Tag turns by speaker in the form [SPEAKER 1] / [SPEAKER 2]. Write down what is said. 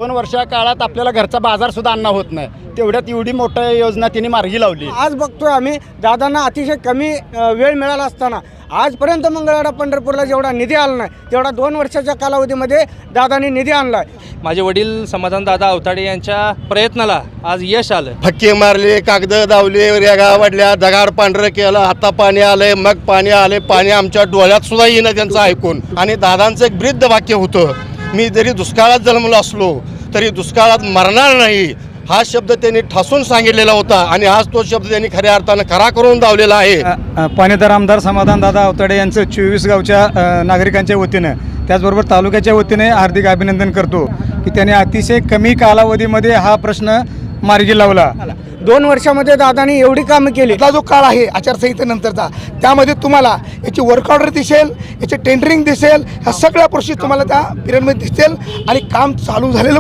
[SPEAKER 1] 2 वर्षा काळात आपल्याला घरचा बाजार सुद्धा आणणं होत नाही, तेवढ्यात एवढी मोठं योजना त्यांनी मार्गी लावली।
[SPEAKER 2] आज बघतोय आम्ही दादांना अतिशय कमी वेळ मिळाला असताना आजपर्यंत मंगळवेढा पंढरपूरला जेवढा निधी आला नाही तेवढा 2 वर्षाच्या कालावधीमध्ये दादांनी निधी आणलाय।
[SPEAKER 3] माझे वडील समाधान दादा अवताडे यांच्या प्रयत्नाला आज यश आलं।
[SPEAKER 4] फक्के मारले, कागद दावले, रेगा वाढल्या, दगाड पांढरं केलं, आता पाणी आलंय, मग पाणी आलंय, पाणी आमच्या डोळ्यात सुद्धा येईना त्यांचं ऐकून। आणि दादांचं एक ब्रीद वाक्य होतं, मी जरी दुष्काळात जन्मलो असलो तरी दुष्काळात मरणार नाही, हा शब्द त्यांनी ठासून सांगितलेला होता आणि आज तो शब्द त्यांनी खऱ्या अर्थानं खरा करून दावलेला आहे।
[SPEAKER 5] पाणीदार आमदार समाधानदादा अवताडे यांचं 24 गावच्या नागरिकांच्या वतीनं त्याचबरोबर तालुक्याच्या वतीने हार्दिक अभिनंदन करतो की त्याने अतिशय कमी कालावधीमध्ये हा प्रश्न मार्गी लावला।
[SPEAKER 2] 2 वर्षामध्ये दादांनी एवढी कामं केली।
[SPEAKER 6] जो काळ आहे आचारसंहितेनंतरचा, त्यामध्ये तुम्हाला याची वर्क ऑर्डर दिसेल, याचे टेंडरिंग दिसेल, ह्या सगळ्या गोष्टी तुम्हाला त्या पिरियडमध्ये दिसतील आणि काम चालू झालेलं